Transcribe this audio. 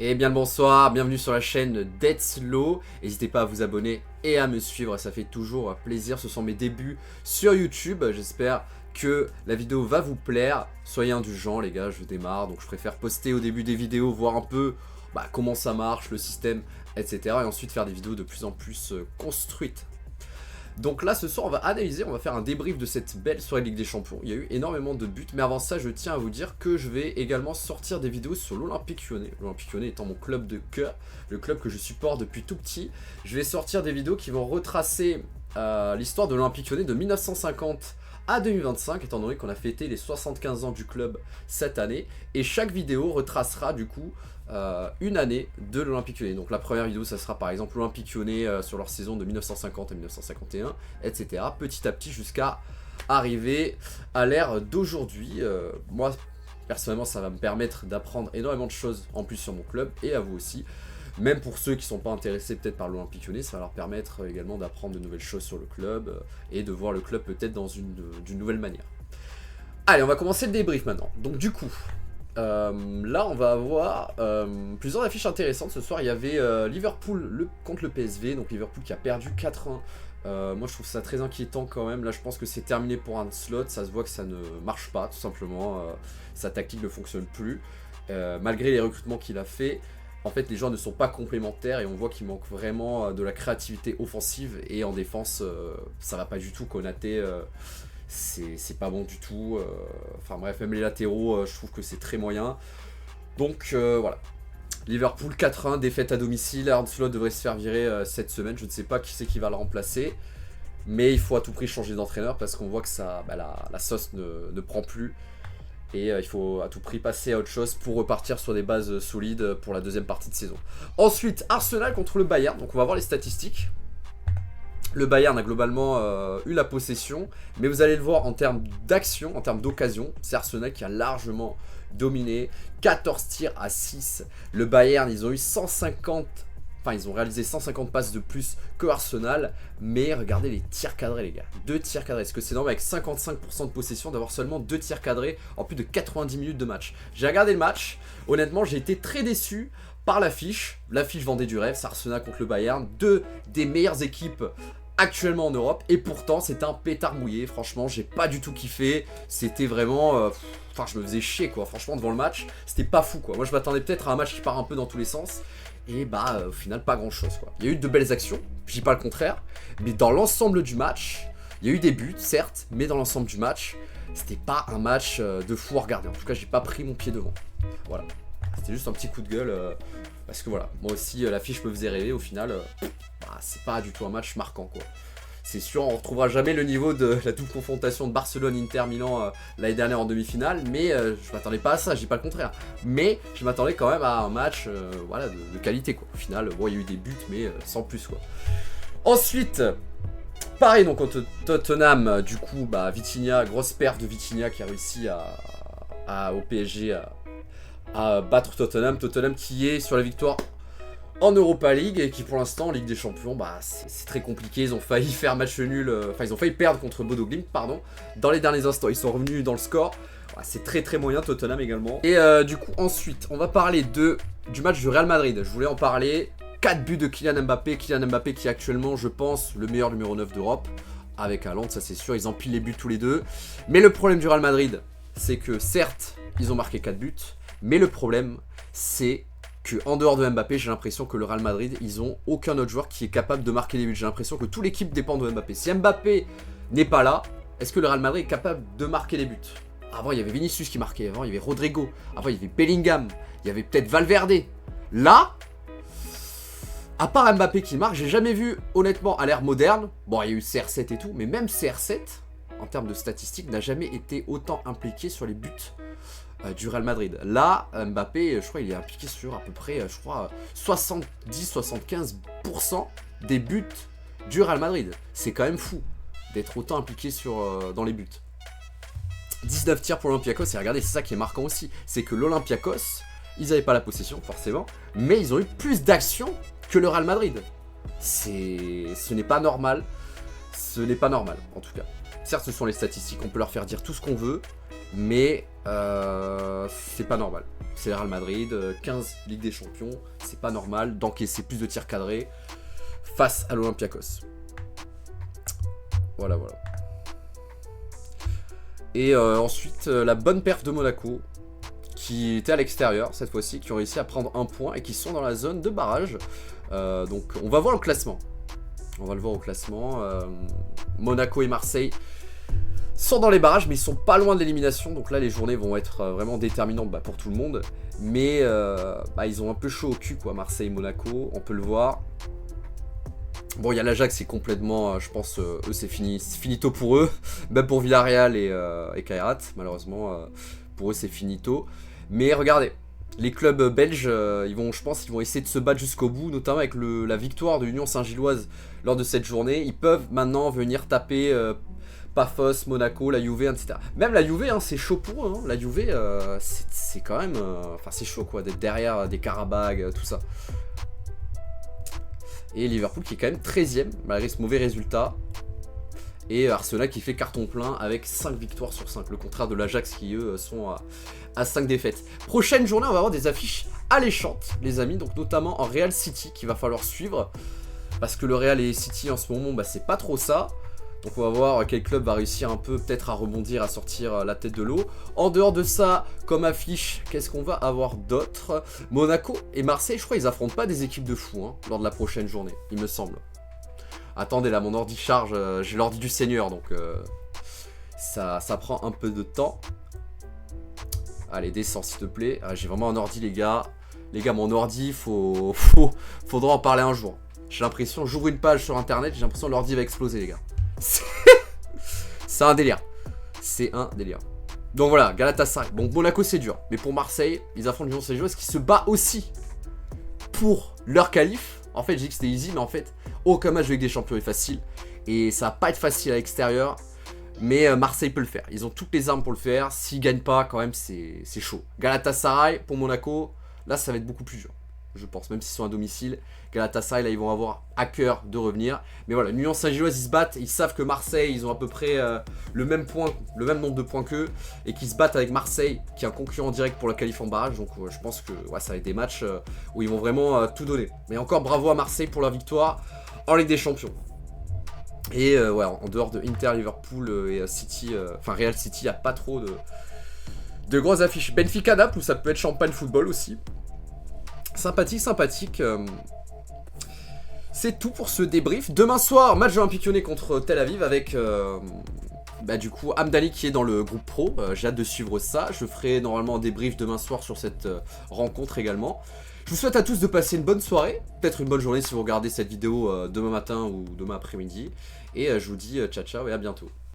Et bien le bonsoir, bienvenue sur la chaîne Deadslow. N'hésitez pas à vous abonner et à me suivre, ça fait toujours plaisir. Ce sont mes débuts sur YouTube, j'espère que la vidéo va vous plaire. Soyez indulgents les gars, je démarre, donc je préfère poster au début des vidéos, voir un peu comment ça marche, le système, etc. Et ensuite faire des vidéos de plus en plus construites. Donc là ce soir on va analyser, on va faire un débrief de cette belle soirée de Ligue des Champions. Il y a eu énormément de buts, mais avant ça je tiens à vous dire que je vais également sortir des vidéos sur l'Olympique Lyonnais. L'Olympique Lyonnais étant mon club de cœur, le club que je supporte depuis tout petit. Je vais sortir des vidéos qui vont retracer l'histoire de l'Olympique Lyonnais de 1950 à 2025, étant donné qu'on a fêté les 75 ans du club cette année. Et chaque vidéo retracera du coup une année de l'Olympique Lyonnais. Donc la première vidéo ça sera par exemple l'Olympique Lyonnais sur leur saison de 1950 à 1951, etc. Petit à petit jusqu'à arriver à l'ère d'aujourd'hui. Moi personnellement ça va me permettre d'apprendre énormément de choses en plus sur mon club et à vous aussi. Même pour ceux qui ne sont pas intéressés peut-être par l'Olympique Lyonnais, ça va leur permettre également d'apprendre de nouvelles choses sur le club et de voir le club peut-être dans d'une nouvelle manière. Allez, on va commencer le débrief maintenant. Donc du coup, là on va avoir plusieurs affiches intéressantes. Ce soir il y avait Liverpool contre le PSV, donc Liverpool qui a perdu 4-1. Moi je trouve ça très inquiétant quand même. Là je pense que c'est terminé pour un slot, ça se voit que ça ne marche pas tout simplement. Sa tactique ne fonctionne plus, malgré les recrutements qu'il a fait. En fait les joueurs ne sont pas complémentaires et on voit qu'il manque vraiment de la créativité offensive. Et en défense ça va pas du tout. Konaté c'est pas bon du tout. Enfin bref, même les latéraux je trouve que c'est très moyen. Donc voilà. Liverpool 4-1, défaite à domicile. Arne Slot devrait se faire virer cette semaine. Je ne sais pas qui c'est qui va le remplacer. Mais il faut à tout prix changer d'entraîneur parce qu'on voit que ça, la sauce ne prend plus. Et il faut à tout prix passer à autre chose pour repartir sur des bases solides pour la deuxième partie de saison. Ensuite, Arsenal contre le Bayern. Donc on va voir les statistiques. Le Bayern a globalement eu la possession, mais vous allez le voir en termes d'action, en termes d'occasion, c'est Arsenal qui a largement dominé. 14 tirs à 6. Le Bayern, ils ont eu 150... Enfin, ils ont réalisé 150 passes de plus que Arsenal. Mais regardez les tirs cadrés, les gars. 2 tirs cadrés. Est-ce que c'est normal avec 55% de possession d'avoir seulement 2 tirs cadrés en plus de 90 minutes de match? J'ai regardé le match. Honnêtement, j'ai été très déçu par l'affiche. L'affiche vendait du rêve. C'est Arsenal contre le Bayern. Deux des meilleures équipes actuellement en Europe. Et pourtant, c'est un pétard mouillé. Franchement, j'ai pas du tout kiffé. C'était vraiment... Enfin, je me faisais chier, quoi. Franchement, devant le match, c'était pas fou, quoi. Moi, je m'attendais peut-être à un match qui part un peu dans tous les sens. Et au final, pas grand-chose, quoi. Il y a eu de belles actions, je dis pas le contraire. Mais dans l'ensemble du match, il y a eu des buts, certes. Mais dans l'ensemble du match, c'était pas un match de fou à regarder. En tout cas, j'ai pas pris mon pied devant. Voilà. C'était juste un petit coup de gueule. Parce que voilà, moi aussi, l'affiche me faisait rêver. Au final, c'est pas du tout un match marquant, quoi. C'est sûr, on retrouvera jamais le niveau de la double confrontation de Barcelone-Inter Milan l'année dernière en demi-finale, mais je m'attendais pas à ça, je dis pas le contraire. Mais je m'attendais quand même à un match voilà, de qualité, quoi. Au final, bon, il y a eu des buts, mais sans plus, quoi. Ensuite, pareil, donc contre Tottenham, du coup, Vitinha, grosse perf de Vitinha qui a réussi au PSG à battre Tottenham. Tottenham qui est sur la victoire en Europa League et qui pour l'instant en Ligue des Champions c'est très compliqué. Ils ont failli faire match nul, enfin ils ont failli perdre contre Bodo Glimt pardon dans les derniers instants. Ils sont revenus dans le score. C'est très très moyen. Tottenham également. Et du coup ensuite on va parler du match du Real Madrid. Je voulais en parler. 4 buts de Kylian Mbappé qui est actuellement je pense le meilleur numéro 9 d'Europe avec Haaland, ça c'est sûr. Ils empilent les buts tous les deux. Mais le problème du Real Madrid c'est que certes ils ont marqué 4 buts, mais le problème c'est en dehors de Mbappé, j'ai l'impression que le Real Madrid, ils ont aucun autre joueur qui est capable de marquer des buts. J'ai l'impression que toute l'équipe dépend de Mbappé. Si Mbappé n'est pas là, est-ce que le Real Madrid est capable de marquer des buts? Avant, il y avait Vinicius qui marquait. Avant, il y avait Rodrigo. Avant, il y avait Bellingham. Il y avait peut-être Valverde. Là, à part Mbappé qui marque, j'ai jamais vu, honnêtement, à l'ère moderne. Bon, il y a eu CR7 et tout, mais même CR7, en termes de statistiques, n'a jamais été autant impliqué sur les buts du Real Madrid. Là, Mbappé, je crois il est impliqué sur à peu près, 70-75% des buts du Real Madrid. C'est quand même fou d'être autant impliqué dans les buts. 19 tirs pour l'Olympiakos, et regardez, c'est ça qui est marquant aussi. C'est que l'Olympiakos, ils n'avaient pas la possession, forcément, mais ils ont eu plus d'actions que le Real Madrid. Ce n'est pas normal. Ce n'est pas normal, en tout cas. Certes, ce sont les statistiques, on peut leur faire dire tout ce qu'on veut, mais c'est pas normal. c'est le Real Madrid, 15 Ligue des Champions, c'est pas normal d'encaisser plus de tirs cadrés face à l'Olympiakos. Voilà. Et ensuite, la bonne perf de Monaco, qui était à l'extérieur cette fois-ci, qui ont réussi à prendre un point et qui sont dans la zone de barrage. Donc on va voir le classement. On va le voir au classement. Monaco et Marseille sont dans les barrages, mais ils sont pas loin de l'élimination. Donc là, les journées vont être vraiment déterminantes pour tout le monde. Mais ils ont un peu chaud au cul, quoi. Marseille et Monaco, on peut le voir. Bon, il y a l'Ajax, c'est complètement, je pense, eux, c'est finito pour eux. Même pour Villarreal et Kairat, malheureusement, pour eux, c'est finito. Mais regardez, les clubs belges, je pense qu'ils vont essayer de se battre jusqu'au bout, notamment avec la victoire de l'Union Saint-Gilloise lors de cette journée. Ils peuvent maintenant venir taper Pafos, Monaco, la Juve, etc. Même la Juve, hein, c'est chaud pour eux. Hein. La Juve, c'est quand même... c'est chaud, quoi, d'être derrière des Karabag, tout ça. Et Liverpool qui est quand même 13ème, malgré ce mauvais résultat. Et Arsenal qui fait carton plein avec 5 victoires sur 5. Le contraire de l'Ajax qui, eux, sont à 5 défaites. Prochaine journée, on va avoir des affiches alléchantes, les amis. Donc notamment en Real City qu'il va falloir suivre. Parce que le Real et City en ce moment, c'est pas trop ça. Donc on va voir quel club va réussir un peu peut-être à rebondir, à sortir la tête de l'eau. En dehors de ça, comme affiche, qu'est-ce qu'on va avoir d'autre? Monaco et Marseille, je crois ils affrontent pas des équipes de fous hein, lors de la prochaine journée, il me semble. Attendez là, mon ordi charge, j'ai l'ordi du Seigneur, donc ça prend un peu de temps. Allez, descends s'il te plaît. Ah, j'ai vraiment un ordi les gars. Les gars, mon ordi, faudra en parler un jour. J'ai l'impression, j'ouvre une page sur internet, j'ai l'impression que l'ordi va exploser les gars. C'est un délire. C'est un délire. Donc voilà, Galatasaray. Bon, Monaco c'est dur. Mais pour Marseille, ils affrontent l'Union Saint-Gilloise qui se bat aussi pour leur qualif. En fait, j'ai dit que c'était easy, mais en fait, aucun match avec des champions est facile. Et ça va pas être facile à l'extérieur. Mais Marseille peut le faire. Ils ont toutes les armes pour le faire. S'ils gagnent pas, quand même, c'est chaud. Galatasaray pour Monaco, là, ça va être beaucoup plus dur. Je pense, même s'ils sont à domicile. Galatasaray, là, ils vont avoir à cœur de revenir. Mais voilà, l'Union Saint-Gilloise, ils se battent. Ils savent que Marseille, ils ont à peu près le même nombre de points qu'eux. Et qu'ils se battent avec Marseille, qui est un concurrent direct pour la qualif en barrage. Donc, je pense que ça va être des matchs où ils vont vraiment tout donner. Mais encore bravo à Marseille pour leur victoire en Ligue des Champions. Et en dehors de Inter, Liverpool et City, Real City, il n'y a pas trop de grosses affiches. Benfica Naples, où ça peut être champagne football aussi. Sympathique. C'est tout pour ce débrief. Demain soir, match de l'Olympique Lyonnais contre Tel Aviv avec du coup Amdali qui est dans le groupe pro. J'ai hâte de suivre ça. Je ferai normalement un débrief demain soir sur cette rencontre également. Je vous souhaite à tous de passer une bonne soirée, peut-être une bonne journée si vous regardez cette vidéo demain matin ou demain après-midi. Et je vous dis ciao et à bientôt.